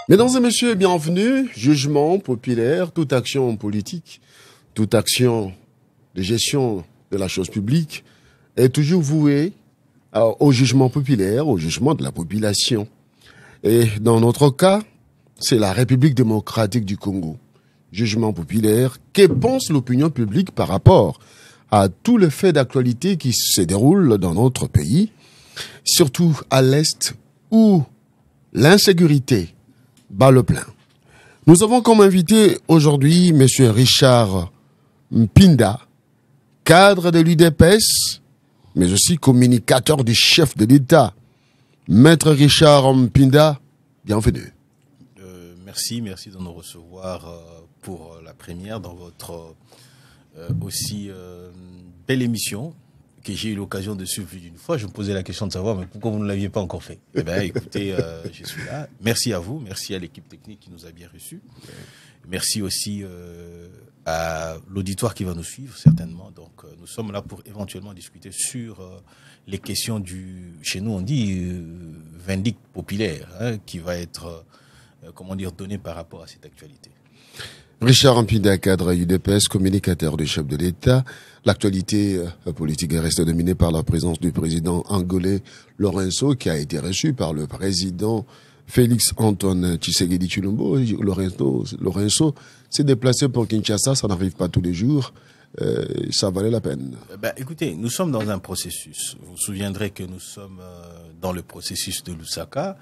Mesdames et messieurs, bienvenue. Jugement populaire, toute action politique, toute action de gestion de la chose publique est toujours vouée au jugement populaire, au jugement de la population. Et dans notre cas, c'est la République démocratique du Congo. Jugement populaire, que pense l'opinion publique par rapport à tous les faits d'actualité qui se déroulent dans notre pays, surtout à l'Est où l'insécurité bat le plein. Nous avons comme invité aujourd'hui M. Richard Mpinda, cadre de l'UDPS, mais aussi communicateur du chef de l'État. Maître Richard Mpinda, bienvenue. Merci de nous recevoir pour la première dans votre aussi belle émission que j'ai eu l'occasion de suivre plus d'une fois. Je me posais la question de savoir mais pourquoi vous ne l'aviez pas encore fait. Eh bien, écoutez, je suis là. Merci à vous, merci à l'équipe technique qui nous a bien reçus. Merci aussi à l'auditoire qui va nous suivre, certainement. Donc, nous sommes là pour éventuellement discuter sur les questions du, chez nous on dit, vindicte populaire, hein, qui va être, donné par rapport à cette actualité. Richard Mpinda, cadre UDPS, communicateur du chef de l'État. L'actualité politique reste dominée par la présence du président angolais Lourenço, qui a été reçu par le président Félix Antoine Tshisekedi Tshilombo. Lourenço s'est déplacé pour Kinshasa, ça n'arrive pas tous les jours. Ça valait la peine. Écoutez, nous sommes dans un processus. Vous vous souviendrez que nous sommes dans le processus de Lusaka,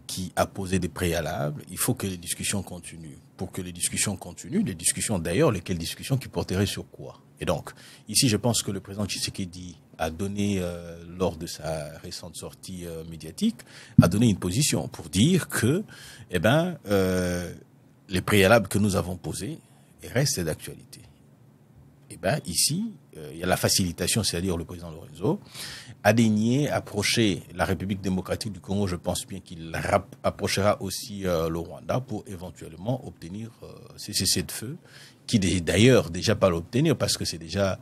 qui a posé des préalables. Il faut que les discussions continuent. Pour que les discussions continuent, lesquelles discussions qui porteraient sur quoi? Et donc, ici, je pense que le président Tshisekedi a donné, lors de sa récente sortie médiatique, a donné une position pour dire que, les préalables que nous avons posés restent d'actualité. Ici, il y a la facilitation, c'est-à-dire le président Lourenço a daigné approcher la République démocratique du Congo. Je pense bien qu'il approchera aussi le Rwanda pour éventuellement obtenir ces cessez-le-feu, qui d'ailleurs déjà pas l'obtenir parce que c'est déjà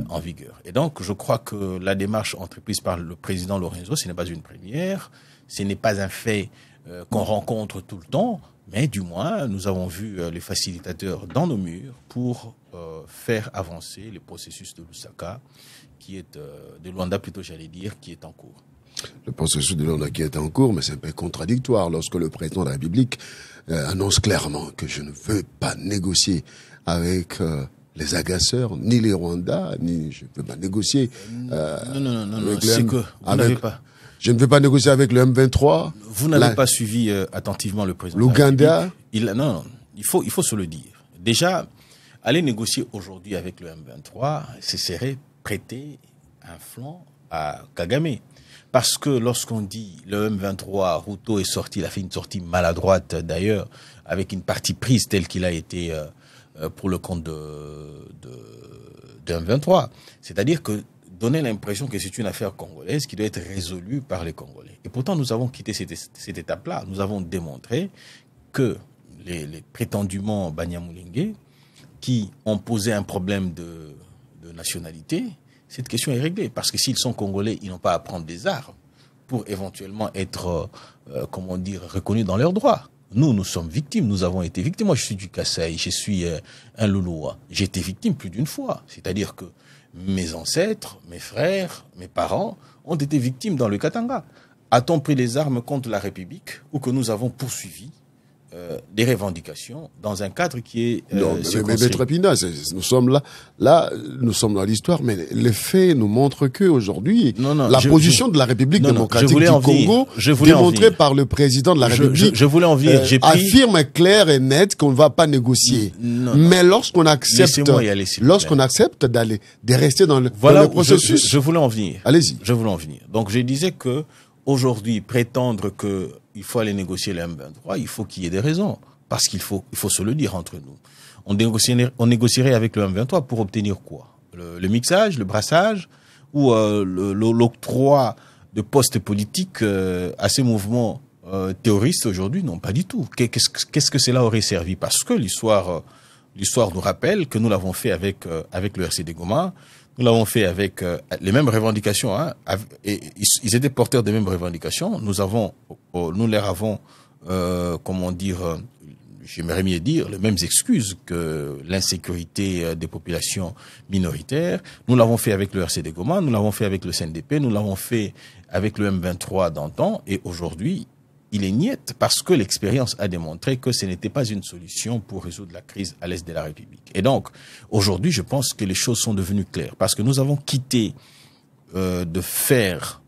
en vigueur. Et donc, je crois que la démarche entreprise par le président Lourenço, ce n'est pas une première, ce n'est pas un fait qu'on rencontre tout le temps, mais du moins, nous avons vu les facilitateurs dans nos murs pour faire avancer le processus de Lusaka, qui est de Luanda plutôt, j'allais dire, qui est en cours. Le processus de Luanda qui est en cours, mais c'est un peu contradictoire lorsque le président de la République annonce clairement que je ne veux pas négocier avec les agresseurs, ni les Rwandais, ni je ne veux pas négocier. Non, c'est que vous n'avez pas. Je ne veux pas négocier avec le M23. Vous n'avez pas suivi attentivement le président. L'Ouganda. Non, il faut se le dire. Déjà, aller négocier aujourd'hui avec le M23, ce serait prêter un flanc à Kagame. Parce que lorsqu'on dit le M23, Ruto est sorti, il a fait une sortie maladroite d'ailleurs, avec une partie prise telle qu'il a été pour le compte de M23. C'est-à-dire que donner l'impression que c'est une affaire congolaise qui doit être résolue par les Congolais. Et pourtant, nous avons quitté cette étape-là. Nous avons démontré que les prétendument Banyamulenge, qui ont posé un problème de nationalité, cette question est réglée. Parce que s'ils sont Congolais, ils n'ont pas à prendre des armes pour éventuellement être, reconnus dans leurs droits. Nous sommes victimes, nous avons été victimes. Moi, je suis du Kasaï, je suis un Loloa. J'ai été victime plus d'une fois. C'est-à-dire que mes ancêtres, mes frères, mes parents ont été victimes dans le Katanga. A-t-on pris les armes contre la République ou que nous avons poursuivi des revendications dans un cadre qui est mais Maître Mpinda, nous sommes là, nous sommes dans l'histoire, mais les faits nous montrent que aujourd'hui, la position de la République démocratique du Congo, démontrée par le président de la République, affirme clair et net qu'on ne va pas négocier. Mais lorsqu'on accepte, de rester dans le processus, je voulais en venir. Allez-y. Je voulais en venir. Donc je disais que aujourd'hui, prétendre que il faut aller négocier le M23, il faut qu'il y ait des raisons. Parce qu'il faut se le dire entre nous. On négocierait avec le M23 pour obtenir quoi? Le mixage, le brassage ou l'octroi de postes politiques à ces mouvements terroristes aujourd'hui? Non, pas du tout. Qu'est-ce que cela aurait servi? Parce que l'histoire nous rappelle que nous l'avons fait avec le RCD Goma. Nous l'avons fait avec les mêmes revendications. Et ils étaient porteurs des mêmes revendications. Nous leur avons comment dire, j'aimerais mieux dire, les mêmes excuses que l'insécurité des populations minoritaires. Nous l'avons fait avec le RCD Goma, nous l'avons fait avec le CNDP, nous l'avons fait avec le M23 d'antan, et aujourd'hui, il est niette parce que l'expérience a démontré que ce n'était pas une solution pour résoudre la crise à l'est de la République. Et donc, aujourd'hui, je pense que les choses sont devenues claires parce que nous avons quitté de faire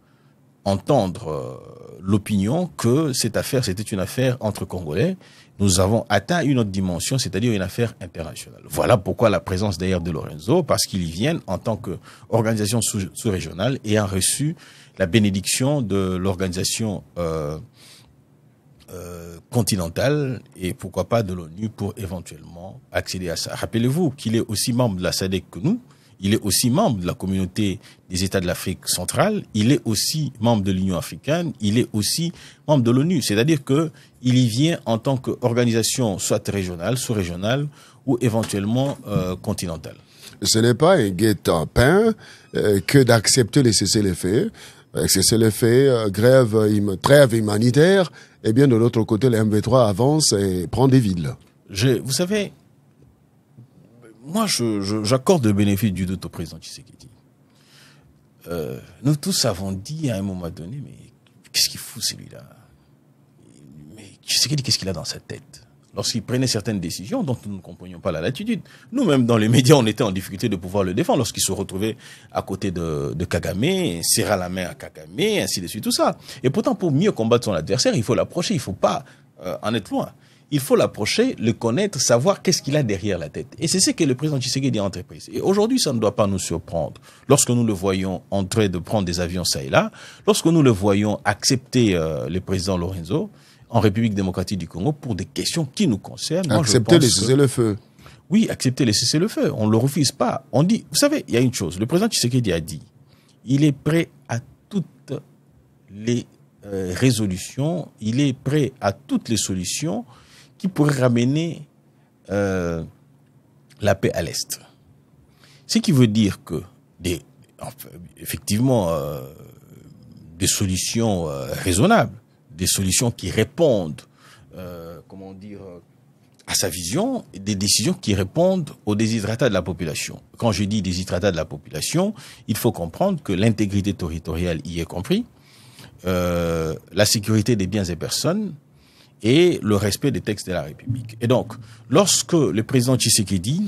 entendre l'opinion que cette affaire, c'était une affaire entre Congolais. Nous avons atteint une autre dimension, c'est-à-dire une affaire internationale. Voilà pourquoi la présence d'ailleurs de Lorenzo, parce qu'ils y viennent en tant qu'organisation sous-régionale ayant reçu la bénédiction de l'organisation continentale et pourquoi pas de l'ONU pour éventuellement accéder à ça. Rappelez-vous qu'il est aussi membre de la SADC que nous. Il est aussi membre de la communauté des États de l'Afrique centrale. Il est aussi membre de l'Union africaine. Il est aussi membre de l'ONU. C'est-à-dire que il y vient en tant qu'organisation soit régionale, sous-régionale ou éventuellement continentale. Ce n'est pas un guet-apens que d'accepter les cessez-le-feu. Cessez-le-feu, trêve humanitaire. Et bien de l'autre côté, le M23 avance et prend des villes. Vous savez, moi, j'accorde le bénéfice du doute au président Tshisekedi. Nous tous avons dit à un moment donné, mais qu'est-ce qu'il fout celui-là? Mais Tshisekedi, qu'est-ce qu'il a dans sa tête? Lorsqu'il prenait certaines décisions dont nous ne comprenions pas la latitude. Nous-mêmes, dans les médias, on était en difficulté de pouvoir le défendre. Lorsqu'il se retrouvait à côté de Kagame, serra la main à Kagame, ainsi de suite, tout ça. Et pourtant, pour mieux combattre son adversaire, il faut l'approcher, il ne faut pas en être loin. Il faut l'approcher, le connaître, savoir qu'est-ce qu'il a derrière la tête. Et c'est ce que le président Tshisekedi a entrepris. Et aujourd'hui, ça ne doit pas nous surprendre. Lorsque nous le voyons en train de prendre des avions ça et là, lorsque nous le voyons accepter le président Lorenzo en République démocratique du Congo pour des questions qui nous concernent. Accepter les cessez-le-feu. Oui, accepter les cessez-le-feu. On ne le refuse pas. On dit, vous savez, il y a une chose. Le président Tshisekedi a dit, il est prêt à toutes les résolutions, il est prêt à toutes les solutions qui pourrait ramener la paix à l'Est. Ce qui veut dire que, effectivement, des solutions raisonnables, des solutions qui répondent, à sa vision, et des décisions qui répondent aux desiderata de la population. Quand je dis desiderata de la population, il faut comprendre que l'intégrité territoriale y est compris, la sécurité des biens et personnes, et le respect des textes de la République. Et donc, lorsque le président Tshisekedi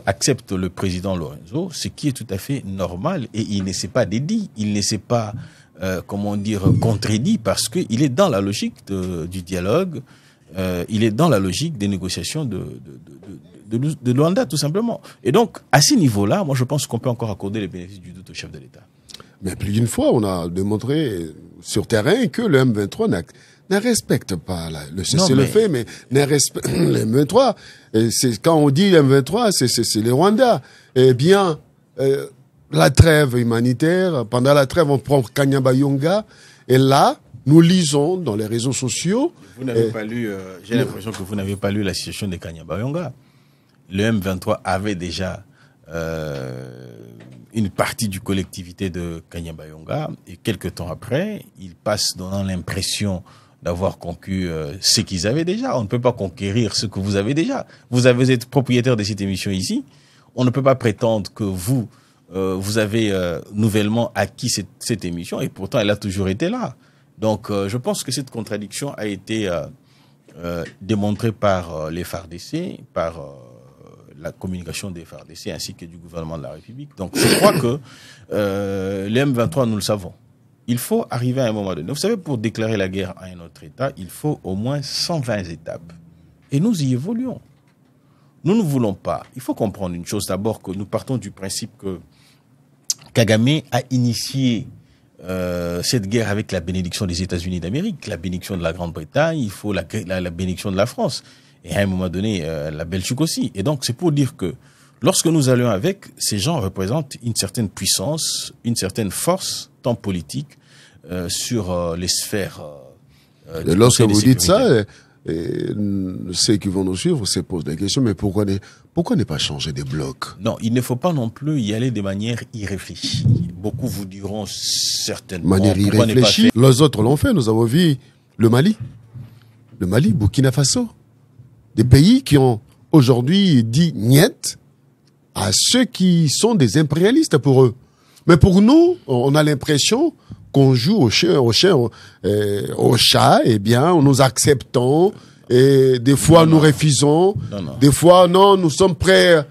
accepte le président Lorenzo, ce qui est tout à fait normal, et il ne s'est pas dédit, il ne s'est pas, contredit, parce qu'il est dans la logique du dialogue, il est dans la logique des négociations de Luanda, tout simplement. Et donc, à ce niveau-là, moi je pense qu'on peut encore accorder les bénéfices du doute au chef de l'État. Mais plus d'une fois, on a démontré sur terrain que le M23 ne respecte pas le cessez-le-feu, mais ne respecte le M23. C'est quand on dit M23, c'est les Rwandais. Eh bien, la trêve humanitaire, pendant la trêve, on prend Kanyabayonga, et là, nous lisons dans les réseaux sociaux. Vous n'avez pas lu, j'ai l'impression que vous n'avez pas lu la situation de Kanyabayonga. Le M23 avait déjà une partie du collectivité de Kanyabayonga, et quelques temps après, ils passent donnant l'impression d'avoir conquis ce qu'ils avaient déjà. On ne peut pas conquérir ce que vous avez déjà. Vous êtes propriétaire de cette émission ici. On ne peut pas prétendre que vous avez nouvellement acquis cette émission, et pourtant elle a toujours été là. Donc je pense que cette contradiction a été démontrée par les FARDC, par la communication des FARDC ainsi que du gouvernement de la République. Donc je crois que les M23, nous le savons. Il faut arriver à un moment donné. Vous savez, pour déclarer la guerre à un autre État, il faut au moins 120 étapes. Et nous y évoluons. Nous ne voulons pas. Il faut comprendre une chose d'abord, que nous partons du principe que Kagame a initié cette guerre avec la bénédiction des États-Unis d'Amérique, la bénédiction de la Grande-Bretagne, il faut la bénédiction de la France. Et à un moment donné, la Belgique aussi. Et donc, c'est pour dire que lorsque nous allions avec, ces gens représentent une certaine puissance, une certaine force, tant politique, sur les sphères. Et lorsque vous dites ça, ceux qui vont nous suivre se posent des questions, mais pourquoi ne pas changer des blocs? Non, il ne faut pas non plus y aller de manière irréfléchie. Beaucoup vous diront certainement. Manière irréfléchie. Les autres l'ont fait. Nous avons vu le Mali, Burkina Faso. Des pays qui ont aujourd'hui dit niet à ceux qui sont des impérialistes pour eux. Mais pour nous, on a l'impression qu'on joue au chat, eh bien, nous acceptons, et des fois nous refusons, des fois non, nous sommes prêts.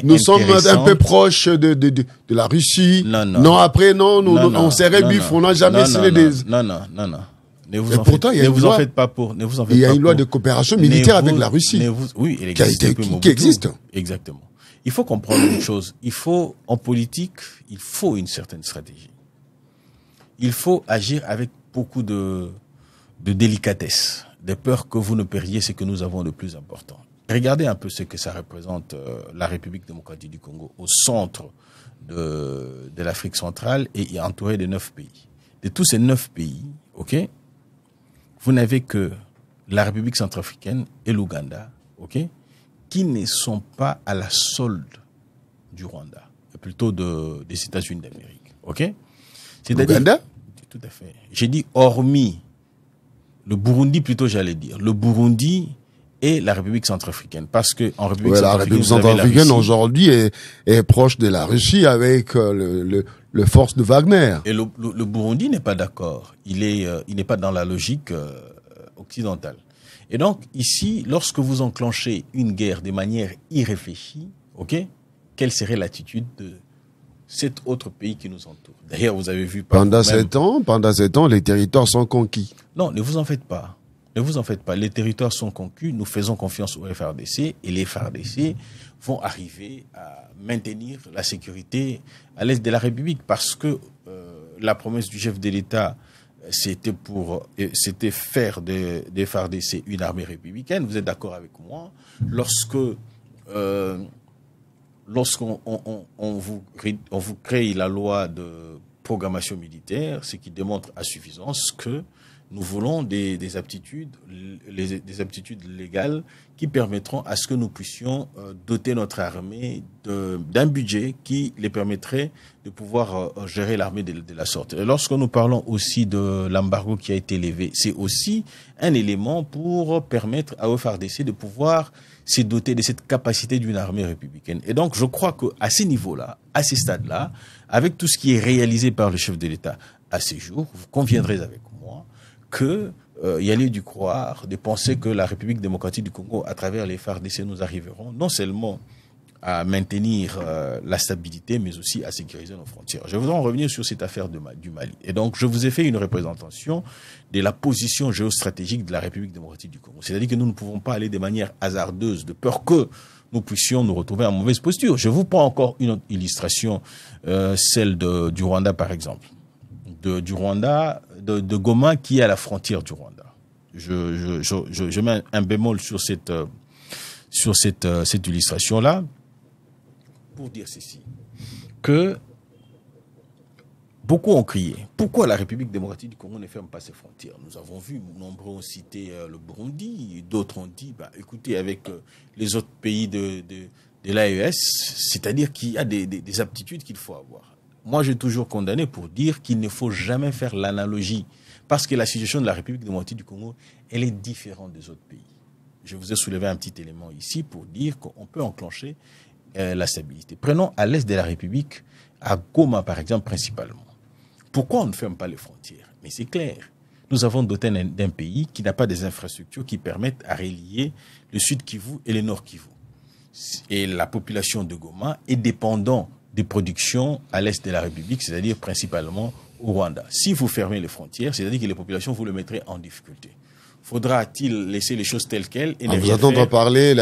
Nous sommes un peu proches de la Russie. Non, après, non, on s'est rebuffe, on n'a jamais signé des... Non. Ne vous en faites pas pour. Il y a une loi de coopération militaire avec la Russie. Oui, qui existe. Exactement. Il faut comprendre une chose. En politique, il faut une certaine stratégie. Il faut agir avec beaucoup de délicatesse, de peur que vous ne perdiez ce que nous avons de plus important. Regardez un peu ce que ça représente, la République démocratique du Congo, au centre de l'Afrique centrale et entouré de 9 pays. De tous ces 9 pays, ok, vous n'avez que la République centrafricaine et l'Ouganda, ok, qui ne sont pas à la solde du Rwanda, plutôt des États-Unis d'Amérique, ok. L'Ouganda ? Tout à fait. J'ai dit hormis le Burundi, plutôt j'allais dire. Le Burundi et la République centrafricaine. Parce que en République la République centrafricaine aujourd'hui est proche de la Russie avec le force de Wagner. Et le Burundi n'est pas d'accord. Il n'est pas dans la logique occidentale. Et donc ici, lorsque vous enclenchez une guerre de manière irréfléchie, ok, quelle serait l'attitude de cet autre pays qui nous entoure? D'ailleurs, vous avez vu pendant 7 ans, les territoires sont conquis. Non, ne vous en faites pas. Ne vous en faites pas. Les territoires sont conquis. Nous faisons confiance au FARDC et les FARDC vont arriver à maintenir la sécurité à l'est de la République parce que la promesse du chef de l'État, c'était faire des FARDC une armée républicaine. Vous êtes d'accord avec moi? Lorsqu'on vous crée la loi de programmation militaire, ce qui démontre à suffisance que nous voulons des aptitudes légales qui permettront à ce que nous puissions doter notre armée d'un budget qui les permettrait de pouvoir gérer l'armée de la sorte. Et lorsque nous parlons aussi de l'embargo qui a été levé, c'est aussi un élément pour permettre à FARDC de pouvoir se doter de cette capacité d'une armée républicaine. Et donc, je crois qu'à ces niveaux-là, à ces stades-là, avec tout ce qui est réalisé par le chef de l'État à ces jours, vous conviendrez avec moi que y a lieu d'y croire, de penser que la République démocratique du Congo, à travers les FARDC, nous arriverons non seulement à maintenir la stabilité, mais aussi à sécuriser nos frontières. Je voudrais en revenir sur cette affaire du Mali. Et donc, je vous ai fait une représentation de la position géostratégique de la République démocratique du Congo. C'est-à-dire que nous ne pouvons pas aller de manière hasardeuse, de peur que nous puissions nous retrouver en mauvaise posture. Je vous prends encore une autre illustration, celle du Rwanda, par exemple. Du Rwanda, de Goma, qui est à la frontière du Rwanda. Je mets un bémol sur cette illustration-là pour dire ceci, que beaucoup ont crié. Pourquoi la République démocratique du Congo ne ferme pas ses frontières? Nous avons vu, nombreux ont cité le Burundi, d'autres ont dit, écoutez, avec les autres pays de l'AES, c'est-à-dire qu'il y a des aptitudes qu'il faut avoir. Moi, j'ai toujours condamné pour dire qu'il ne faut jamais faire l'analogie, parce que la situation de la République démocratique du Congo, elle est différente des autres pays. Je vous ai soulevé un petit élément ici pour dire qu'on peut enclencher la stabilité. Prenons à l'est de la République, à Goma par exemple principalement. Pourquoi on ne ferme pas les frontières? Mais c'est clair. Nous avons doté d'un pays qui n'a pas des infrastructures qui permettent à relier le sud Kivu et le nord Kivu. Et la population de Goma est dépendante des productions à l'est de la République, c'est-à-dire principalement au Rwanda. Si vous fermez les frontières, c'est-à-dire que les populations, vous le mettrez en difficulté. Faudra-t-il laisser les choses telles quelles et ne rien vous entendre parler,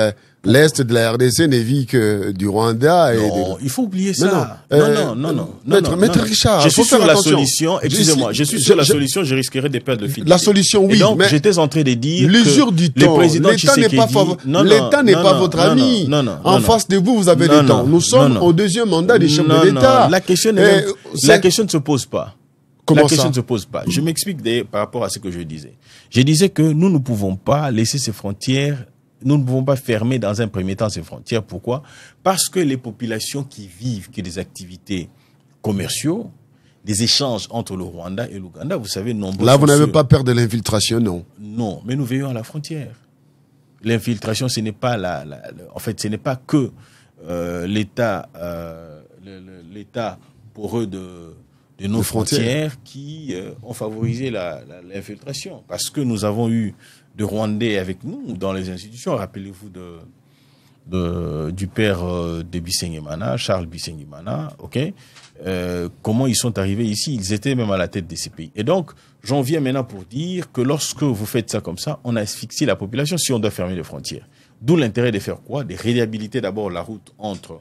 l'Est de la RDC ne vit que du Rwanda. Non, il faut oublier ça. Non. Maître Richard, je suis sur la solution. Excusez-moi, je suis sur la solution. Je risquerais de perdre le fil. La solution, oui. Et donc, j'étais en train de dire l'usure du temps. L'État n'est pas votre ami. En face de vous, vous avez le temps. Nous sommes au deuxième mandat des chefs de l'État. La question ne se pose pas. La question ne se pose pas. Je m'explique par rapport à ce que je disais. Je disais que nous ne pouvons pas laisser ces frontières, nous ne pouvons pas fermer dans un premier temps ces frontières. Pourquoi? Parce que les populations qui vivent que des activités commerciaux, des échanges entre le Rwanda et l'Ouganda. Vous savez, nombreux. Là, vous n'avez pas peur de l'infiltration, non? Non, mais nous veillons à la frontière. L'infiltration, ce n'est pas en fait, ce n'est pas que l'État poreux de nos frontières qui ont favorisé l'infiltration. Parce que nous avons eu de Rwandais avec nous dans les institutions. Rappelez-vous du père de Bisengimana, Charles Bisengimana, ok? Comment ils sont arrivés ici? Ils étaient même à la tête de ces pays. Et donc, j'en viens maintenant pour dire que lorsque vous faites ça comme ça, on asphyxie la population si on doit fermer les frontières. D'où l'intérêt de faire quoi? De réhabiliter d'abord la route entre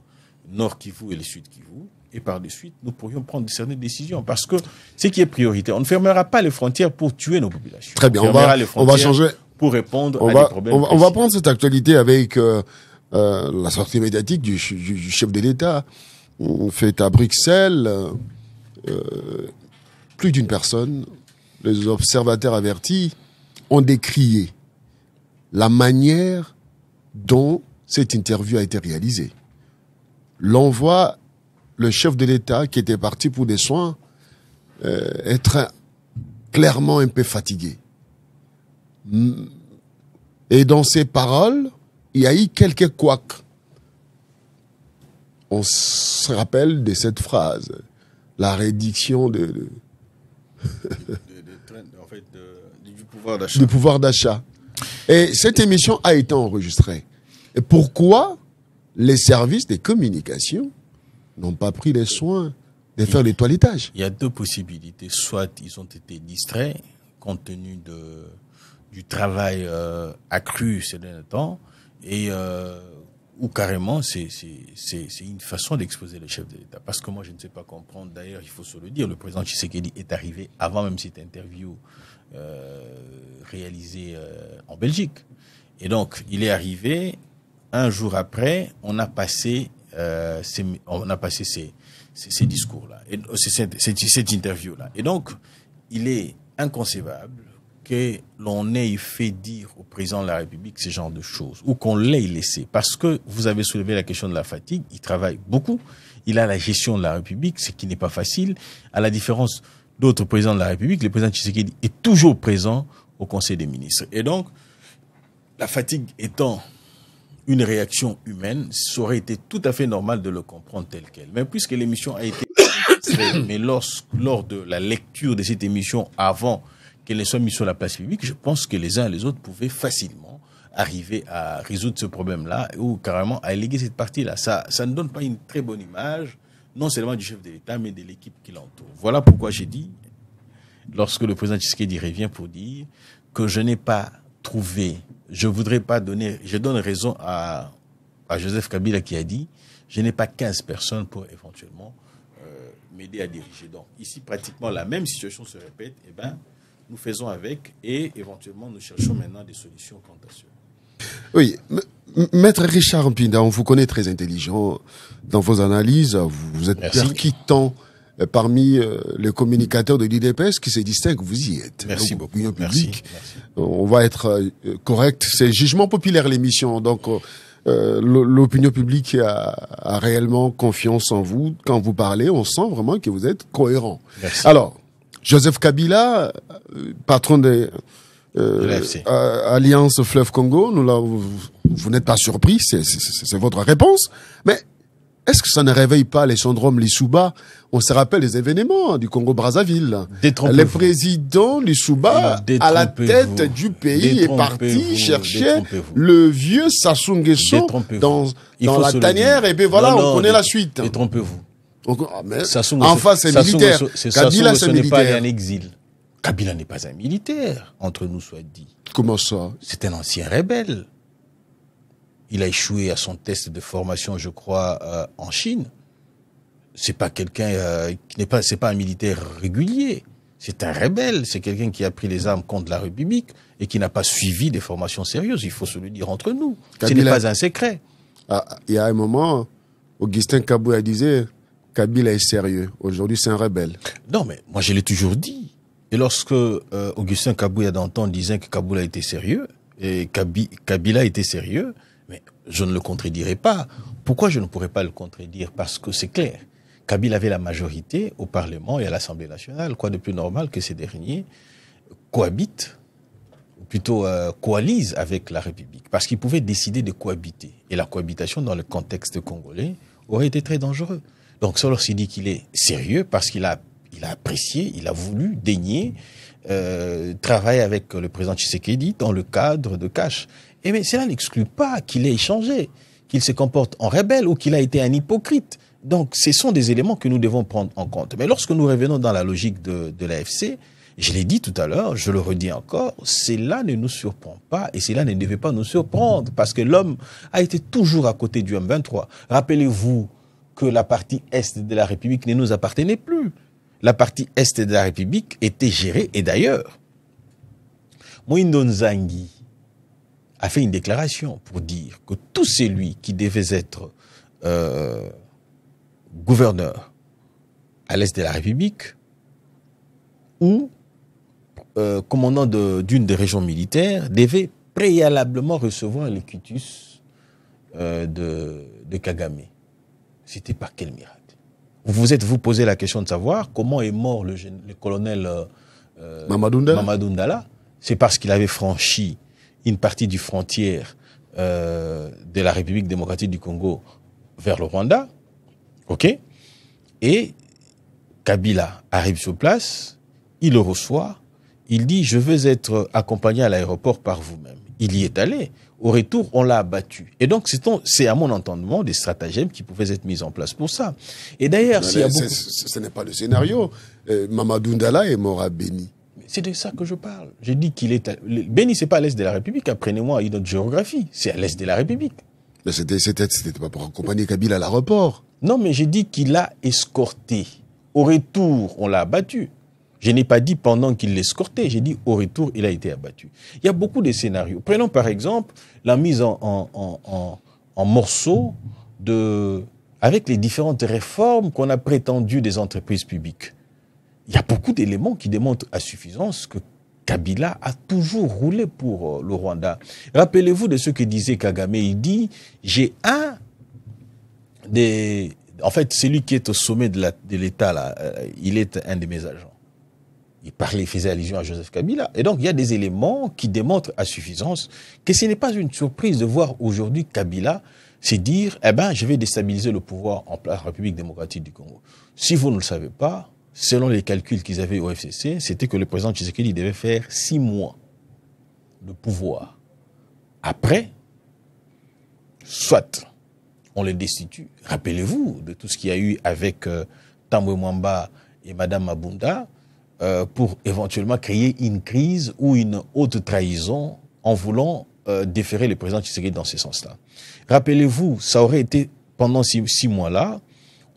Nord Kivu et le Sud Kivu. Et par de suite, nous pourrions prendre certaines décisions. Parce que ce qui est prioritaire, on ne fermera pas les frontières pour tuer nos populations. Très bien, on va changer. Pour répondre à des problèmes. On va prendre cette actualité avec la sortie médiatique du chef de l'État. On fait à Bruxelles, plus d'une personne, les observateurs avertis, ont décrié la manière dont cette interview a été réalisée. L'on voit le chef de l'État qui était parti pour des soins être clairement un peu fatigué. Et dans ses paroles, il y a eu quelques couacs. On se rappelle de cette phrase, la réduction du pouvoir d'achat. Et cette émission a été enregistrée. Et pourquoi les services de communication n'ont pas pris les soins de faire le toilettage? Il y a deux possibilités. Soit ils ont été distraits, compte tenu du travail accru ces derniers temps, ou carrément c'est une façon d'exposer le chef de l'État. Parce que moi je ne sais pas comprendre, d'ailleurs il faut se le dire, le président Tshisekedi est arrivé avant même cette interview réalisée en Belgique. Et donc il est arrivé, un jour après, on a passé ces discours-là, cette interview-là. Et donc il est inconcevable que l'on ait fait dire au président de la République ce genre de choses, ou qu'on l'ait laissé. Parce que vous avez soulevé la question de la fatigue, il travaille beaucoup, il a la gestion de la République, ce qui n'est pas facile. À la différence d'autres présidents de la République, le président Tshisekedi est toujours présent au Conseil des ministres. Et donc, la fatigue étant une réaction humaine, ça aurait été tout à fait normal de le comprendre tel quel. Mais puisque l'émission a été mais lors de la lecture de cette émission avant qu'elle ne soit mise sur la place publique, je pense que les uns et les autres pouvaient facilement arriver à résoudre ce problème-là ou carrément à éléguer cette partie-là. Ça ne donne pas une très bonne image, non seulement du chef de l'État, mais de l'équipe qui l'entoure. Voilà pourquoi j'ai dit, lorsque le président Tshisekedi revient pour dire que je n'ai pas trouvé, je donne raison à Joseph Kabila qui a dit, je n'ai pas 15 personnes pour éventuellement m'aider à diriger. Donc ici, pratiquement la même situation se répète, eh ben, nous faisons avec et éventuellement nous cherchons maintenant des solutions quant à cela. Oui, Maître Richard Mpinda, on vous connaît très intelligent dans vos analyses, vous êtes percutant parmi les communicateurs de l'IDPS qui se distinguent, vous y êtes. Merci beaucoup. Merci. On va être correct, c'est Jugement populaire l'émission, donc l'opinion publique a réellement confiance en vous. Quand vous parlez, on sent vraiment que vous êtes cohérent. Merci. Alors, Joseph Kabila, patron de Alliance Fleuve Congo, vous n'êtes pas surpris, c'est votre réponse. Mais est-ce que ça ne réveille pas les syndromes Lissouba? On se rappelle les événements du Congo-Brazzaville. Le président Lissouba, à la tête du pays, est parti chercher le vieux Sassou Nguesso dans la tanière, et puis voilà, on connaît la suite. Détrompez-vous. Enfin, c'est militaire. Kabila, c'est militaire. Pas en exil. Kabila n'est pas un militaire, entre nous soit dit. Comment ça? C'est un ancien rebelle. Il a échoué à son test de formation, je crois, en Chine. C'est pas quelqu'un c'est pas un militaire régulier. C'est un rebelle. C'est quelqu'un qui a pris les armes contre la République et qui n'a pas suivi des formations sérieuses. Il faut se le dire entre nous. Ce n'est pas un secret. Il y a un moment, Augustin Kabouya disait, Kabila est sérieux. Aujourd'hui, c'est un rebelle. Non, mais moi, je l'ai toujours dit. Et lorsque Augustin Kabouya d'antan disait que Kabila était sérieux, et Kabila était sérieux, mais je ne le contredirai pas. Pourquoi je ne pourrais pas le contredire? Parce que c'est clair. Kabila avait la majorité au Parlement et à l'Assemblée nationale. Quoi de plus normal que ces derniers cohabitent, ou plutôt coalisent avec la République, parce qu'ils pouvaient décider de cohabiter. Et la cohabitation dans le contexte congolais aurait été très dangereux. Donc Solos s'est dit qu'il est sérieux parce qu'il a apprécié, il a voulu daigner travailler avec le président Tshisekedi dans le cadre de Cash. Et mais cela n'exclut pas qu'il ait échangé, qu'il se comporte en rebelle ou qu'il a été un hypocrite. Donc ce sont des éléments que nous devons prendre en compte. Mais lorsque nous revenons dans la logique de l'AFC, je l'ai dit tout à l'heure, je le redis encore, cela ne nous surprend pas et cela ne devait pas nous surprendre parce que l'homme a été toujours à côté du M23. Rappelez-vous que la partie Est de la République ne nous appartenait plus. La partie Est de la République était gérée, et d'ailleurs, Moïndo Nzangi a fait une déclaration pour dire que tout celui qui devait être gouverneur à l'Est de la République ou commandant d'une des régions militaires devait préalablement recevoir le quitus de Kagame. C'était par quel miracle? Vous posez la question de savoir comment est mort le colonel Mamadou Ndala. C'est parce qu'il avait franchi une partie du frontière de la République démocratique du Congo vers le Rwanda. OK? Et Kabila arrive sur place, il le reçoit, il dit « Je veux être accompagné à l'aéroport par vous-même ». Il y est allé. Au retour, on l'a abattu. Et donc, c'est à mon entendement des stratagèmes qui pouvaient être mis en place pour ça. Et d'ailleurs, ce n'est pas le scénario. Mamadou Ndala est mort à Béni. C'est de ça que je parle. J'ai dit qu'il est... Béni, c'est pas à l'est de la République. Apprenez-moi une autre géographie. C'est à l'est de la République. Mais c'était pas pour accompagner Kabila à l'aéroport. Non, mais j'ai dit qu'il l'a escorté. Au retour, on l'a abattu. Je n'ai pas dit pendant qu'il l'escortait, j'ai dit au retour, il a été abattu. Il y a beaucoup de scénarios. Prenons par exemple la mise en morceaux avec les différentes réformes qu'on a prétendues des entreprises publiques. Il y a beaucoup d'éléments qui démontrent à suffisance que Kabila a toujours roulé pour le Rwanda. Rappelez-vous de ce que disait Kagame. Il dit, en fait, celui qui est au sommet de l'État, là, il est un de mes agents. Il faisait allusion à Joseph Kabila. Et donc, il y a des éléments qui démontrent à suffisance que ce n'est pas une surprise de voir aujourd'hui Kabila se dire, je vais déstabiliser le pouvoir en République démocratique du Congo. Si vous ne le savez pas, selon les calculs qu'ils avaient au FCC, c'était que le président Tshisekedi devait faire 6 mois de pouvoir. Après, soit on le destitue. Rappelez-vous de tout ce qu'il y a eu avec Tambwe Mwamba et Madame Mabunda, pour éventuellement créer une crise ou une haute trahison en voulant déférer le président Tshisekedi dans ce sens-là. Rappelez-vous, ça aurait été pendant 6 mois-là,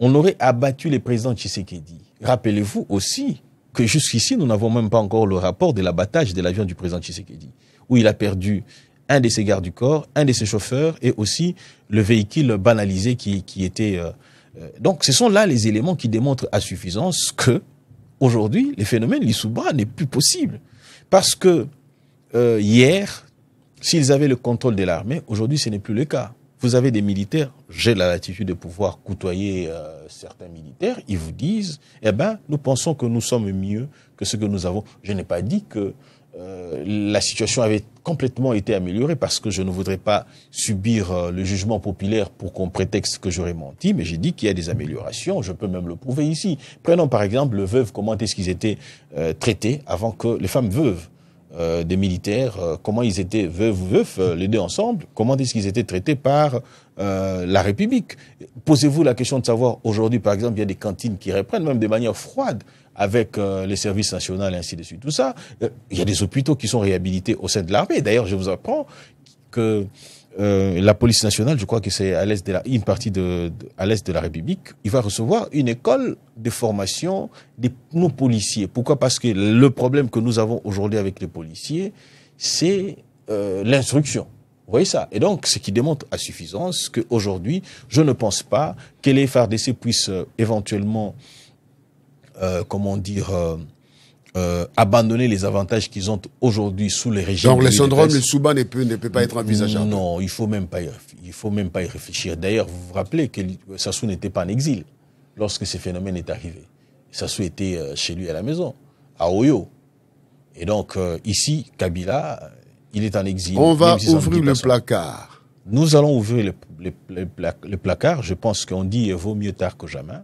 on aurait abattu le président Tshisekedi. Rappelez-vous aussi que jusqu'ici, nous n'avons même pas encore le rapport de l'abattage de l'avion du président Tshisekedi, où il a perdu un de ses gardes du corps, un de ses chauffeurs et aussi le véhicule banalisé qui était... Donc, ce sont là les éléments qui démontrent à suffisance que aujourd'hui, le phénomène Lissouba n'est plus possible. Parce que hier, s'ils avaient le contrôle de l'armée, aujourd'hui, ce n'est plus le cas. Vous avez des militaires, j'ai la latitude de pouvoir côtoyer certains militaires, ils vous disent, nous pensons que nous sommes mieux que ce que nous avons. Je n'ai pas dit que la situation avait complètement été améliorée parce que je ne voudrais pas subir le jugement populaire pour qu'on prétexte que j'aurais menti, mais j'ai dit qu'il y a des améliorations, je peux même le prouver ici. Prenons par exemple le veuve, comment est-ce qu'ils étaient traités avant que les femmes veuves des militaires, comment ils étaient veuves ou veufs, les deux ensemble, comment est-ce qu'ils étaient traités par la République. Posez-vous la question de savoir, aujourd'hui par exemple, il y a des cantines qui reprennent même de manière froide avec les services nationaux et ainsi de suite. Tout ça, il y a des hôpitaux qui sont réhabilités au sein de l'armée. D'ailleurs, je vous apprends que la police nationale, je crois que c'est à l'est de une partie à l'est de la République, il va recevoir une école de formation de nos policiers. Pourquoi? Parce que le problème que nous avons aujourd'hui avec les policiers, c'est l'instruction. Vous voyez ça? Et donc, ce qui démontre à suffisance qu'aujourd'hui, je ne pense pas que les FARDC puissent éventuellement abandonner les avantages qu'ils ont aujourd'hui sous les régimes. Donc le syndrome de Souba ne peut pas être envisageable. Non, il faut même pas y réfléchir. D'ailleurs, vous vous rappelez que Sassou n'était pas en exil. lorsque ce phénomène est arrivé. Sassou était chez lui à la maison, à Oyo. Et donc, ici, Kabila, il est en exil. On va ouvrir le placard. Nous allons ouvrir le placard. Je pense qu'on dit vaut mieux tard que jamais.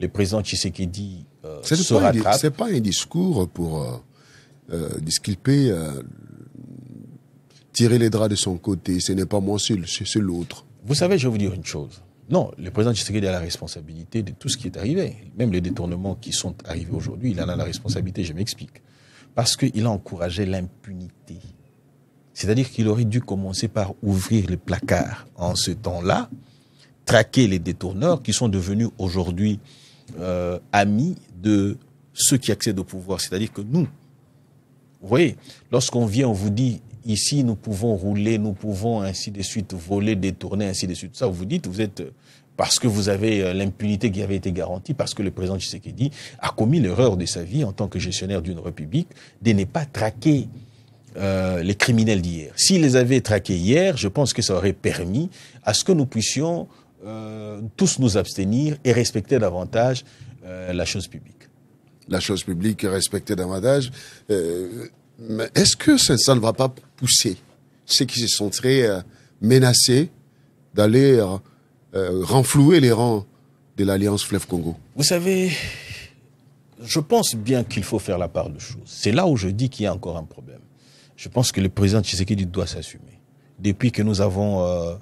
Le président Tshisekedi se rattrape. C'est pas un discours pour disculper, tirer les draps de son côté. Ce n'est pas moi seul, c'est l'autre. Vous savez, je vais vous dire une chose. Non, le président Tshisekedi a la responsabilité de tout ce qui est arrivé. Même les détournements qui sont arrivés aujourd'hui, il en a la responsabilité, je m'explique. Parce qu'il a encouragé l'impunité. C'est-à-dire qu'il aurait dû commencer par ouvrir le placard en ce temps-là, traquer les détourneurs qui sont devenus aujourd'hui amis de ceux qui accèdent au pouvoir. C'est-à-dire que nous, vous voyez, lorsqu'on vient, on vous dit, ici, nous pouvons rouler, nous pouvons ainsi de suite voler, détourner, ainsi de suite. Ça, vous dites, vous êtes, parce que vous avez l'impunité qui avait été garantie, parce que le président Tshisekedi a commis l'erreur de sa vie en tant que gestionnaire d'une république de ne pas traquer les criminels d'hier. S'il les avait traqués hier, je pense que ça aurait permis à ce que nous puissions tous nous abstenir et respecter davantage la chose publique. La chose publique, respecter davantage. Mais est-ce que ça ne va pas pousser ceux qui se sont très menacés d'aller renflouer les rangs de l'Alliance Fleuve Congo? Vous savez, je pense bien qu'il faut faire la part de choses. C'est là où je dis qu'il y a encore un problème. Je pense que le président Tshisekedi doit s'assumer. Depuis que nous avons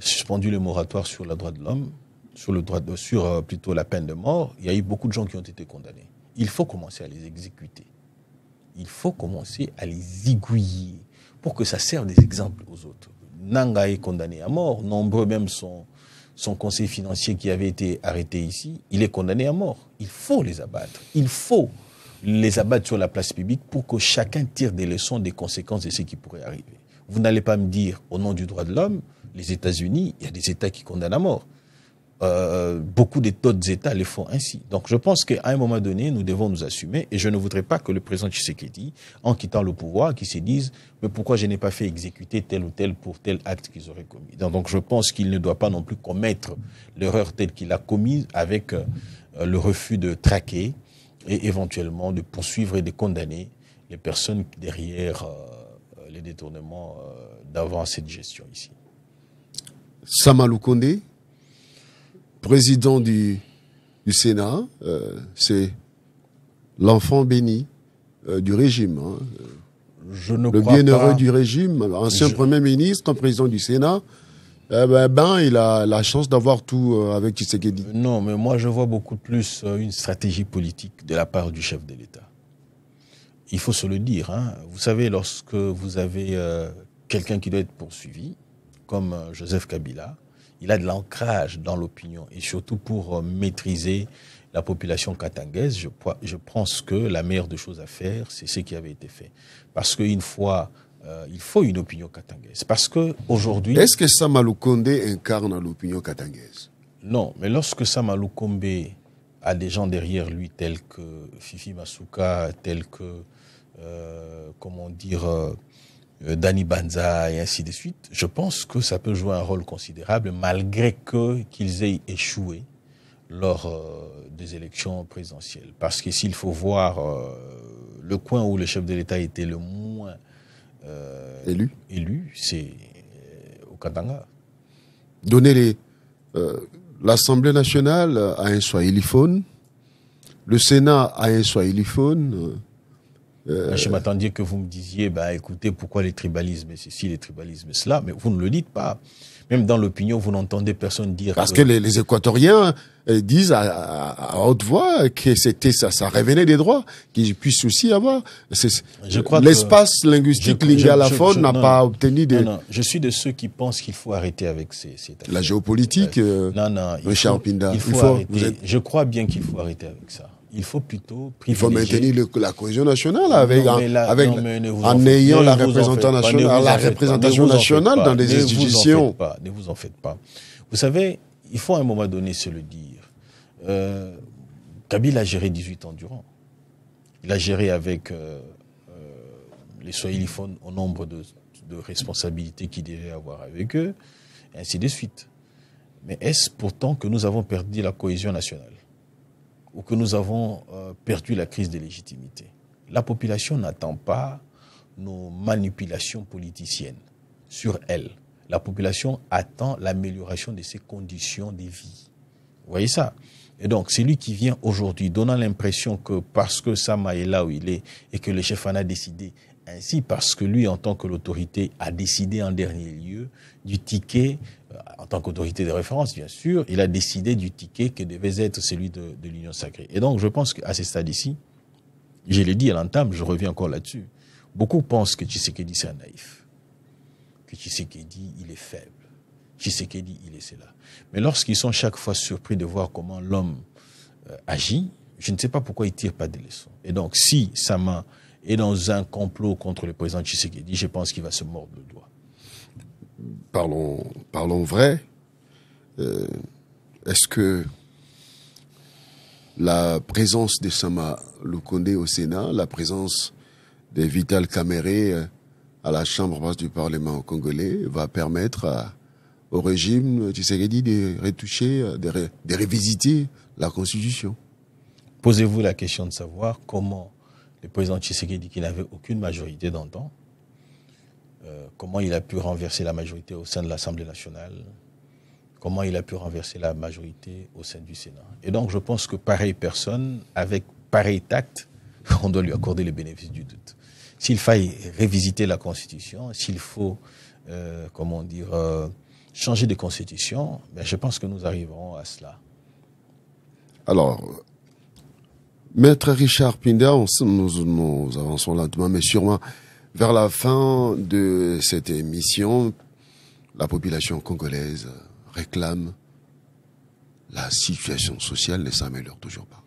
suspendu le moratoire sur le droit de l'homme, sur plutôt la peine de mort, il y a eu beaucoup de gens qui ont été condamnés. Il faut commencer à les exécuter. Il faut commencer à les aiguiller pour que ça serve des exemples aux autres. Nanga est condamné à mort. Nombreux même son conseiller financier qui avait été arrêté ici, il est condamné à mort. Il faut les abattre. Il faut les abattre sur la place publique pour que chacun tire des leçons des conséquences de ce qui pourrait arriver. Vous n'allez pas me dire, au nom du droit de l'homme, les États-Unis, il y a des États qui condamnent à mort. Beaucoup d'autres États les font ainsi. Donc je pense qu'à un moment donné, nous devons nous assumer et je ne voudrais pas que le président Tshisekedi, en quittant le pouvoir, qui se dise « mais pourquoi je n'ai pas fait exécuter tel ou tel pour tel acte qu'ils auraient commis ». Donc je pense qu'il ne doit pas non plus commettre l'erreur telle qu'il a commise avec le refus de traquer et éventuellement de poursuivre et de condamner les personnes derrière les détournements d'avant cette gestion ici. Samalou Kondé, président du Sénat, c'est l'enfant béni du régime. Hein. Le bienheureux du régime, ancien Premier ministre, président du Sénat. Il a la chance d'avoir tout avec Tshisekedi. Non, mais moi je vois beaucoup plus une stratégie politique de la part du chef de l'État. Il faut se le dire. Hein. Vous savez, lorsque vous avez quelqu'un qui doit être poursuivi, comme Joseph Kabila, il a de l'ancrage dans l'opinion et surtout pour maîtriser la population katangaise, je pense que la meilleure des choses à faire, c'est ce qui avait été fait. Parce qu'une fois, il faut une opinion katangaise. Parce qu'aujourd'hui... Est-ce que Samalou Kondé incarne l'opinion katangaise? Non, mais lorsque Samalou Kondé a des gens derrière lui tels que Fifi Masuka, tels que, comment dire... Dani Banza et ainsi de suite, je pense que ça peut jouer un rôle considérable malgré qu'ils aient échoué lors des élections présidentielles. Parce que s'il faut voir le coin où le chef de l'État était le moins élu, c'est au Katanga. Donner l'Assemblée nationale à un swahiliphone, le Sénat à un swahiliphone. Je m'attendais que vous me disiez, écoutez, pourquoi les tribalismes, ceci, les tribalismes, cela, mais vous ne le dites pas. Même dans l'opinion, vous n'entendez personne dire... Parce que les Équatoriens disent à haute voix que ça revenait des droits, qu'ils puissent aussi avoir. L'espace linguistique lingalaphone n'a pas obtenu de... Non, je suis de ceux qui pensent qu'il faut arrêter avec ces la géopolitique, Richard Pinda. Il faut arrêter. Je crois bien qu'il faut arrêter avec ça. Il faut plutôt privilégier... Il faut maintenir la cohésion nationale en ayant la représentation nationale dans des institutions. Ne vous en faites pas. Vous savez, il faut à un moment donné se le dire. Kabila a géré 18 ans durant. Il a géré avec les swahiliphones au nombre de responsabilités qu'il devait avoir avec eux, et ainsi de suite. Mais est-ce pourtant que nous avons perdu la cohésion nationale ou que nous avons perdu la crise de légitimité? La population n'attend pas nos manipulations politiciennes sur elle. La population attend l'amélioration de ses conditions de vie. Vous voyez ça? Et donc, celui qui vient aujourd'hui donnant l'impression que parce que Sama est là où il est et que le chef en a décidé ainsi, parce que lui, en tant que l'autorité, a décidé en dernier lieu du ticket, en tant qu'autorité de référence, bien sûr, il a décidé du ticket qui devait être celui de l'Union sacrée. Et donc, je pense qu'à ce stade ici, je l'ai dit à l'entame, je reviens encore là-dessus, beaucoup pensent que Tshisekedi, c'est un naïf, que Tshisekedi, il est faible, Tshisekedi, il est cela. Mais lorsqu'ils sont chaque fois surpris de voir comment l'homme agit, je ne sais pas pourquoi ils ne tirent pas des leçons. Et donc, si Sama est dans un complot contre le président Tshisekedi, je pense qu'il va se mordre le doigt. Parlons vrai. Est-ce que la présence de Sama Lukonde au Sénat, la présence de Vital Kamerhe à la Chambre basse du Parlement congolais va permettre au régime Tshisekedi de retoucher, de révisiter la Constitution? Posez-vous la question de savoir comment le président Tshisekedi, qui n'avait aucune majorité d'antan, comment il a pu renverser la majorité au sein de l'Assemblée nationale, comment il a pu renverser la majorité au sein du Sénat. Et donc, je pense que pareille personne, avec pareil tact, on doit lui accorder les bénéfices du doute. S'il faille révisiter la Constitution, s'il faut, changer de Constitution, ben je pense que nous arriverons à cela. Alors, Maître Richard Pinda, nous avançons lentement, mais sûrement vers la fin de cette émission, la population congolaise réclame la situation sociale ne s'améliore toujours pas.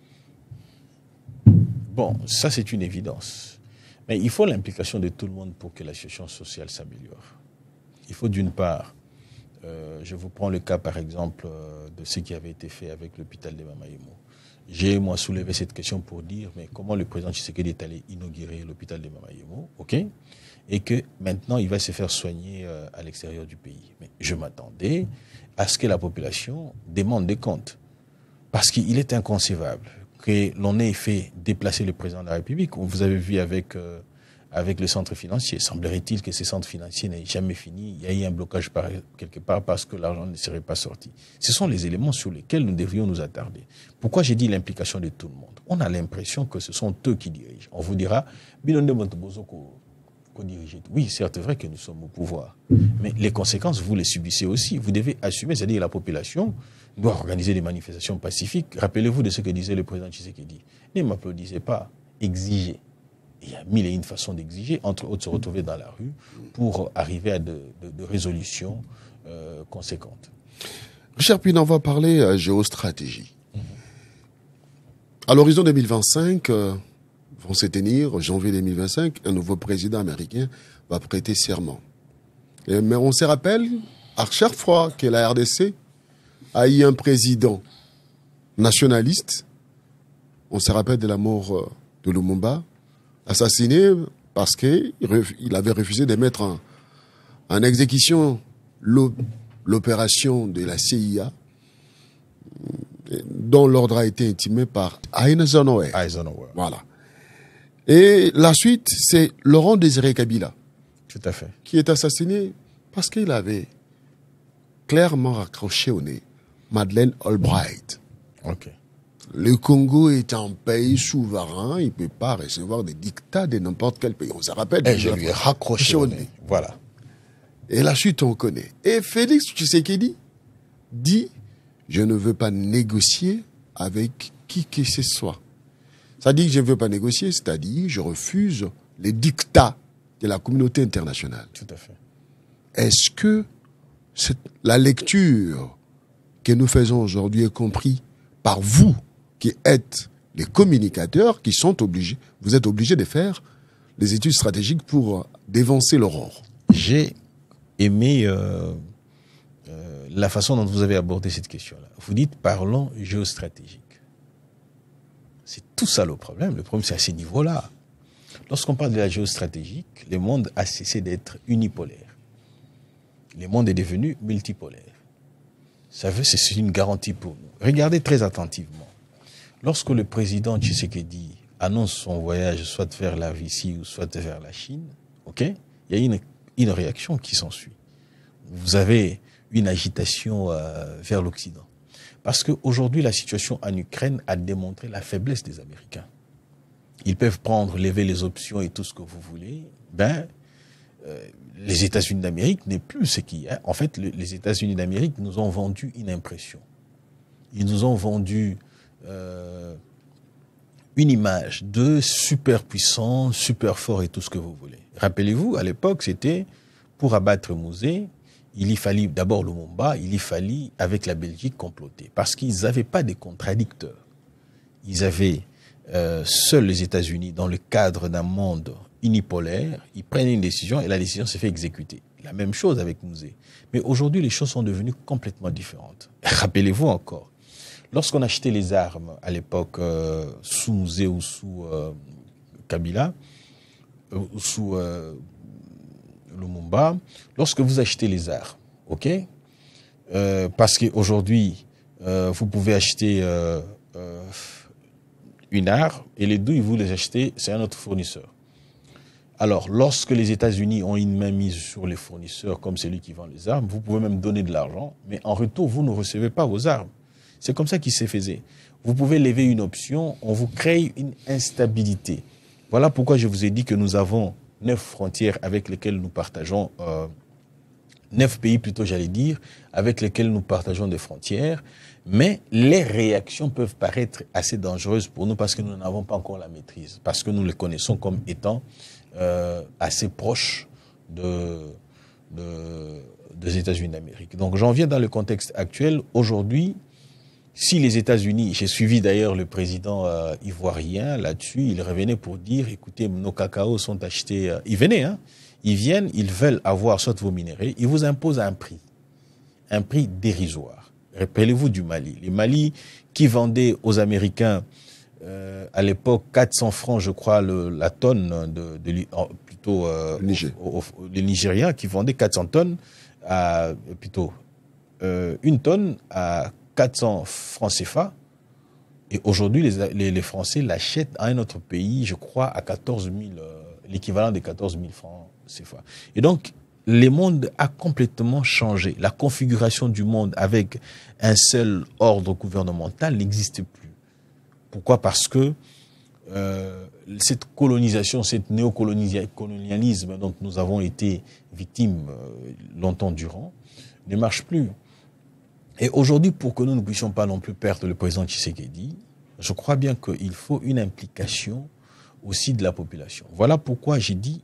Bon, ça c'est une évidence. Mais il faut l'implication de tout le monde pour que la situation sociale s'améliore. Il faut d'une part, je vous prends le cas par exemple de ce qui avait été fait avec l'hôpital de Mamaïmo. J'ai moi soulevé cette question pour dire mais comment le président Tshisekedi est allé inaugurer l'hôpital de Mamaïmo, ok, et que maintenant il va se faire soigner à l'extérieur du pays. Mais je m'attendais à ce que la population demande des comptes. Parce qu'il est inconcevable que l'on ait fait déplacer le président de la République. Vous avez vu avec le centre financier. Semblerait-il que ce centre financier n'ait jamais fini. Il y a eu un blocage quelque part parce que l'argent ne serait pas sorti. Ce sont les éléments sur lesquels nous devrions nous attarder. Pourquoi j'ai dit l'implication de tout le monde? On a l'impression que ce sont eux qui dirigent. On vous dira, Bilonde Montobozo qu'on dirige. Oui, c'est vrai que nous sommes au pouvoir. Mais les conséquences, vous les subissez aussi. Vous devez assumer, c'est-à-dire la population doit organiser des manifestations pacifiques. Rappelez-vous de ce que disait le président Tshisekedi. Ne m'applaudissez pas, exigez. Il y a mille et une façons d'exiger, entre autres se retrouver dans la rue pour arriver à de résolutions conséquentes. Richard Pina, on va parler géostratégie. À l'horizon 2025, vont se tenir, janvier 2025, un nouveau président américain va prêter serment. Mais on se rappelle, à chaque fois que la RDC a eu un président nationaliste, on se rappelle de la mort de Lumumba, assassiné parce qu'il avait refusé de mettre en exécution l'opération de la CIA, dont l'ordre a été intimé par Eisenhower. Voilà. Et la suite, c'est Laurent Désiré Kabila. Tout à fait. Qui est assassiné parce qu'il avait clairement raccroché au nez Madeleine Albright. Ok. Le Congo est un pays souverain, il ne peut pas recevoir des dictats de n'importe quel pays. On se rappelle. Et je lui ai raccroché au nez. Voilà. Et la suite, on connaît. Et Félix Tshisekedi dit, je ne veux pas négocier avec qui que ce soit. Ça dit que je ne veux pas négocier, c'est-à-dire je refuse les dictats de la communauté internationale. Tout à fait. Est-ce que la lecture que nous faisons aujourd'hui est comprise par vous qui êtes les communicateurs qui sont obligés, vous êtes obligés de faire des études stratégiques pour dévancer l'aurore? J'ai aimé la façon dont vous avez abordé cette question-là. Vous dites parlons géostratégique. C'est tout ça le problème. Le problème, c'est à ce niveau-là. Lorsqu'on parle de la géostratégique, le monde a cessé d'être unipolaire. Le monde est devenu multipolaire. c'est une garantie pour nous. Regardez très attentivement. Lorsque le président Tshisekedi annonce son voyage soit vers la Russie ou soit vers la Chine, ok, il y a une réaction qui s'ensuit. Vous avez une agitation vers l'Occident. Parce qu'aujourd'hui, la situation en Ukraine a démontré la faiblesse des Américains. Ils peuvent lever les options et tout ce que vous voulez. Les États-Unis d'Amérique n'est plus ce qu'il y a. En fait, les États-Unis d'Amérique nous ont vendu une impression. Ils nous ont vendu une image de super puissant, super fort et tout ce que vous voulez. Rappelez-vous, à l'époque, c'était pour abattre Mouzé, il y fallait d'abord Lumumba, il y fallait avec la Belgique comploter. Parce qu'ils n'avaient pas de contradicteurs. Ils avaient seuls les États-Unis dans le cadre d'un monde unipolaire, ils prennent une décision et la décision se fait exécuter. La même chose avec Mouzé. Mais aujourd'hui, les choses sont devenues complètement différentes. Rappelez-vous encore, lorsqu'on achetait les armes à l'époque sous Mouzé ou sous Kabila, ou sous Lumumba, lorsque vous achetez les armes, ok, parce qu'aujourd'hui, vous pouvez acheter une arme et les douilles, vous les achetez, c'est un autre fournisseur. Alors, lorsque les États-Unis ont une main mise sur les fournisseurs, comme celui qui vend les armes, vous pouvez même donner de l'argent, mais en retour, vous ne recevez pas vos armes. C'est comme ça qu'il s'est faisait. Vous pouvez lever une option, on vous crée une instabilité. Voilà pourquoi je vous ai dit que nous avons 9 frontières avec lesquelles nous partageons, 9 pays plutôt, j'allais dire, avec lesquels nous partageons des frontières, mais les réactions peuvent paraître assez dangereuses pour nous parce que nous n'en avons pas encore la maîtrise, parce que nous les connaissons comme étant assez proches des États-Unis d'Amérique. Donc j'en viens dans le contexte actuel. Aujourd'hui, si les États-Unis, j'ai suivi d'ailleurs le président ivoirien là-dessus, il revenait pour dire, écoutez, nos cacao sont achetés, ils venaient, hein, ils viennent, ils veulent avoir soit vos minéraux, ils vous imposent un prix dérisoire. Rappelez-vous du Mali. Les Mali qui vendaient aux Américains à l'époque 400 francs, je crois, la tonne plutôt les Nigériens qui vendaient 400 tonnes une tonne à 400 francs CFA. Et aujourd'hui, les Français l'achètent à un autre pays, je crois, à 14 000, l'équivalent de 14 000 francs CFA. Et donc, le monde a complètement changé. La configuration du monde avec un seul ordre gouvernemental n'existe plus. Pourquoi? Parce que cette colonisation, cette néocolonialisme dont nous avons été victimes longtemps durant, ne marche plus. Et aujourd'hui, pour que nous ne puissions pas non plus perdre le président Tshisekedi, je crois bien qu'il faut une implication aussi de la population. Voilà pourquoi j'ai dit,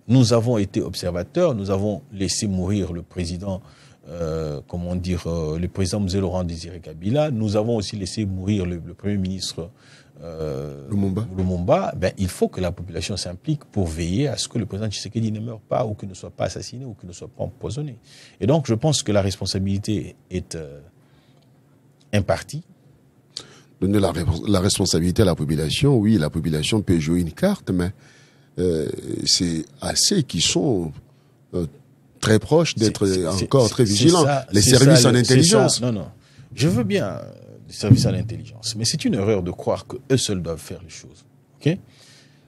nous avons été observateurs, nous avons laissé mourir le président, le président Mzee Laurent Désiré Kabila, nous avons aussi laissé mourir le Premier ministre Lumumba. Il faut que la population s'implique pour veiller à ce que le président Tshisekedi ne meure pas ou qu'il ne soit pas assassiné ou qu'il ne soit pas empoisonné. Et donc, je pense que la responsabilité est impartie. Donner la responsabilité à la population, oui, la population peut jouer une carte, mais c'est assez qui sont très proches d'être encore très vigilants. Les services en intelligence. Non. Je veux bien les services en intelligence, mais c'est une erreur de croire qu'eux seuls doivent faire les choses. Okay?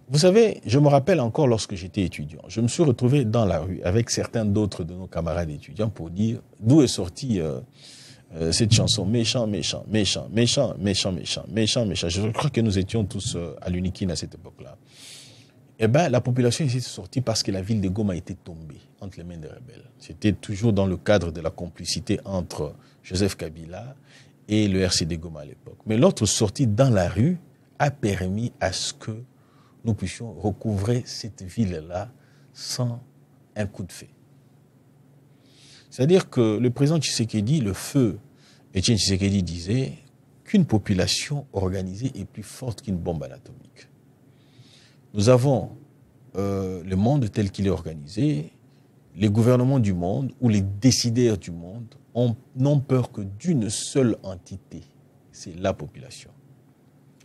Vous savez, je me rappelle encore lorsque j'étais étudiant, je me suis retrouvé dans la rue avec certains d'autres de nos camarades étudiants pour dire d'où est sortie cette chanson méchant, méchant, méchant, méchant, méchant, méchant, méchant, méchant. Je crois que nous étions tous à l'Unikin à cette époque-là. Eh bien, la population ici est sortie parce que la ville de Goma était tombée entre les mains des rebelles. C'était toujours dans le cadre de la complicité entre Joseph Kabila et le RCD Goma à l'époque. Mais l'autre sortie dans la rue a permis à ce que nous puissions recouvrer cette ville-là sans un coup de feu. C'est-à-dire que le président Tshisekedi, le feu, Etienne Tshisekedi disait qu'une population organisée est plus forte qu'une bombe atomique. Nous avons le monde tel qu'il est organisé, les gouvernements du monde ou les décideurs du monde n'ont peur que d'une seule entité, c'est la population,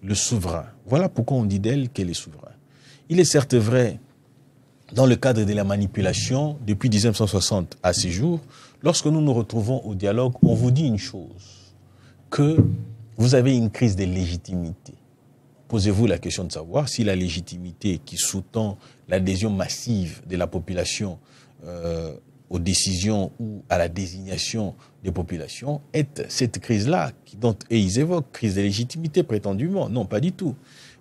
le souverain. Voilà pourquoi on dit d'elle qu'elle est souveraine. Il est certes vrai, dans le cadre de la manipulation, depuis 1960 à ces jours, lorsque nous nous retrouvons au dialogue, on vous dit une chose, que vous avez une crise de légitimité. Posez-vous la question de savoir si la légitimité qui sous-tend l'adhésion massive de la population aux décisions ou à la désignation des populations est cette crise-là dont ils évoquent, crise de légitimité prétendument. Non, pas du tout.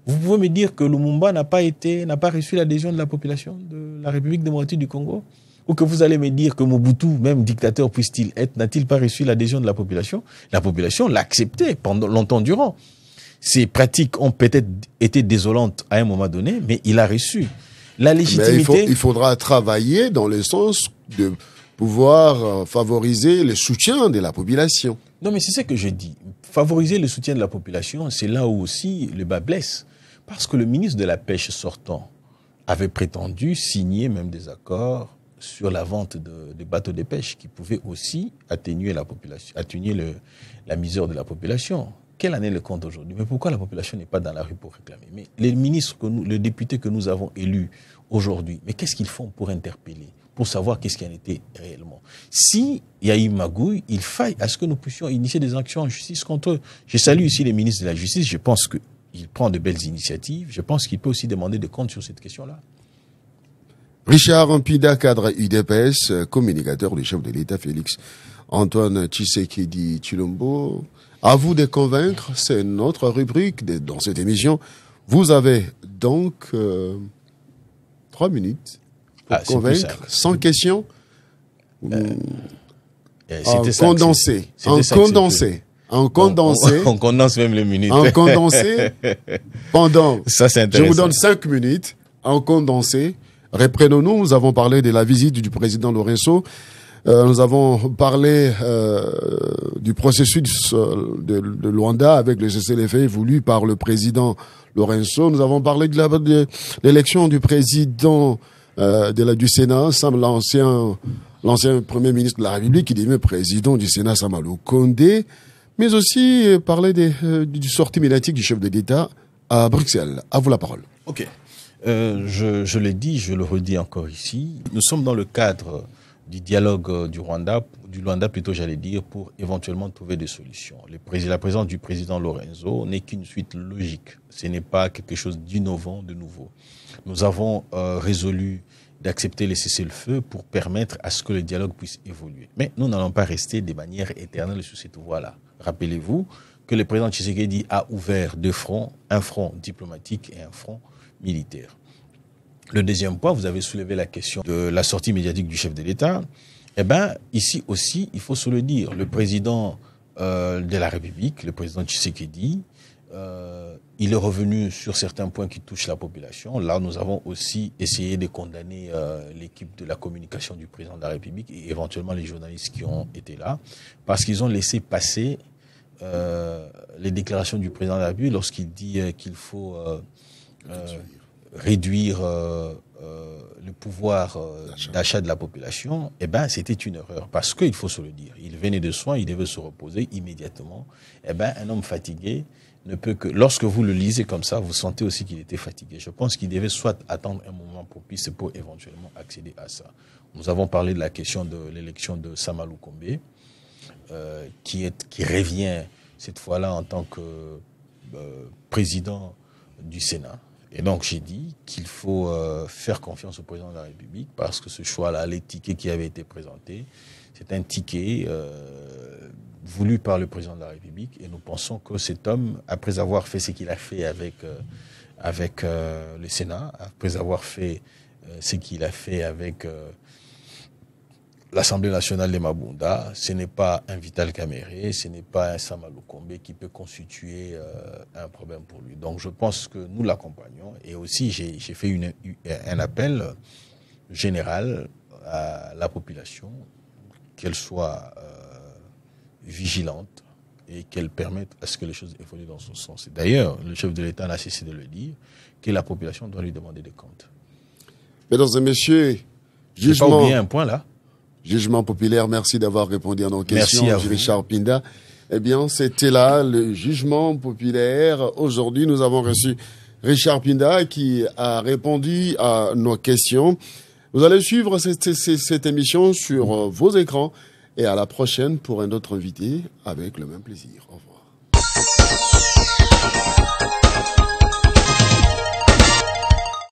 Vous pouvez me dire que Lumumba n'a pas reçu l'adhésion de la population de la République démocratique du Congo? Ou que vous allez me dire que Mobutu, même dictateur puisse-t-il être, n'a-t-il pas reçu l'adhésion de la population? La population l'a accepté pendant longtemps durant. Ces pratiques ont peut-être été désolantes à un moment donné, mais il a reçu. La légitimité... Mais il faudra travailler dans le sens de pouvoir favoriser le soutien de la population. Non, mais c'est ce que je dis. Favoriser le soutien de la population, c'est là où aussi le bas blesse. Parce que le ministre de la Pêche sortant avait prétendu signer même des accords sur la vente des bateaux de pêche qui pouvaient aussi atténuer la misère de la population. Quelle année le compte aujourd'hui? Mais pourquoi la population n'est pas dans la rue pour réclamer? Mais les ministres, les députés que nous avons élus aujourd'hui, mais qu'est-ce qu'ils font pour interpeller, pour savoir qu'est-ce qui en était réellement? S'il y a eu magouille, il faille à ce que nous puissions initier des actions en justice contre eux. Je salue ici les ministres de la Justice, je pense qu'il prend de belles initiatives, je pense qu'il peut aussi demander des comptes sur cette question-là. Richard Mpinda, cadre UDPS, communicateur du chef de l'État Félix Antoine Tshisekedi Tshilombo. À vous de convaincre, c'est notre rubrique dans cette émission. Vous avez donc 3 minutes pour convaincre, sans question, en condensé. On condense même les minutes. En condensé pendant. Ça, c'est intéressant. Je vous donne 5 minutes en condensé. Reprenons-nous. Nous avons parlé de la visite du président Lourenço. Nous avons parlé du processus de Luanda avec le cessez-le-feu voulu par le président Lourenço. Nous avons parlé de l'élection du président du Sénat, l'ancien premier ministre de la République, qui devient président du Sénat, Samalou Condé, mais aussi parler du sortie médiatique du chef de l'État à Bruxelles. À vous la parole. Ok. Je l'ai dit, je le redis encore ici. Nous sommes dans le cadre du dialogue du Luanda plutôt, j'allais dire, pour éventuellement trouver des solutions. La présence du président Lourenço n'est qu'une suite logique. Ce n'est pas quelque chose d'innovant, de nouveau. Nous avons résolu d'accepter les cessez-le-feu pour permettre à ce que le dialogue puisse évoluer. Mais nous n'allons pas rester de manière éternelle sur cette voie-là. Rappelez-vous que le président Tshisekedi a ouvert 2 fronts, un front diplomatique et un front militaire. Le deuxième point, vous avez soulevé la question de la sortie médiatique du chef de l'État. Eh bien, ici aussi, il faut se le dire, le président de la République, le président Tshisekedi, il est revenu sur certains points qui touchent la population. Là, nous avons aussi essayé de condamner l'équipe de la communication du président de la République et éventuellement les journalistes qui ont été là, parce qu'ils ont laissé passer les déclarations du président de la République lorsqu'il dit qu'il faut réduire le pouvoir d'achat de la population. Eh ben, c'était une erreur, parce qu'il faut se le dire. Il venait de soins, il devait se reposer immédiatement. Eh ben, un homme fatigué ne peut que, lorsque vous le lisez comme ça, vous sentez aussi qu'il était fatigué. Je pense qu'il devait soit attendre un moment propice pour éventuellement accéder à ça. Nous avons parlé de la question de l'élection de Samalou Kombé, qui revient cette fois-là en tant que président du Sénat. Et donc j'ai dit qu'il faut faire confiance au président de la République, parce que ce choix-là, les tickets qui avaient été présentés, c'est un ticket voulu par le président de la République, et nous pensons que cet homme, après avoir fait ce qu'il a fait avec le Sénat, après avoir fait ce qu'il a fait avec l'Assemblée nationale de Mabunda, ce n'est pas un Vital Kamere, ce n'est pas un Samalou Kombé qui peut constituer un problème pour lui. Donc je pense que nous l'accompagnons, et aussi j'ai fait un appel général à la population, qu'elle soit vigilante et qu'elle permette à ce que les choses évoluent dans son sens. D'ailleurs, le chef de l'État n'a cessé de le dire, que la population doit lui demander des comptes. Mesdames et messieurs, jugement... pas oublier un point là. Jugement populaire, merci d'avoir répondu à nos questions. Merci à vous. Richard Mpinda. Eh bien, c'était là le jugement populaire. Aujourd'hui, nous avons reçu Richard Mpinda qui a répondu à nos questions. Vous allez suivre cette émission sur vos écrans et à la prochaine pour un autre invité avec le même plaisir. Au revoir.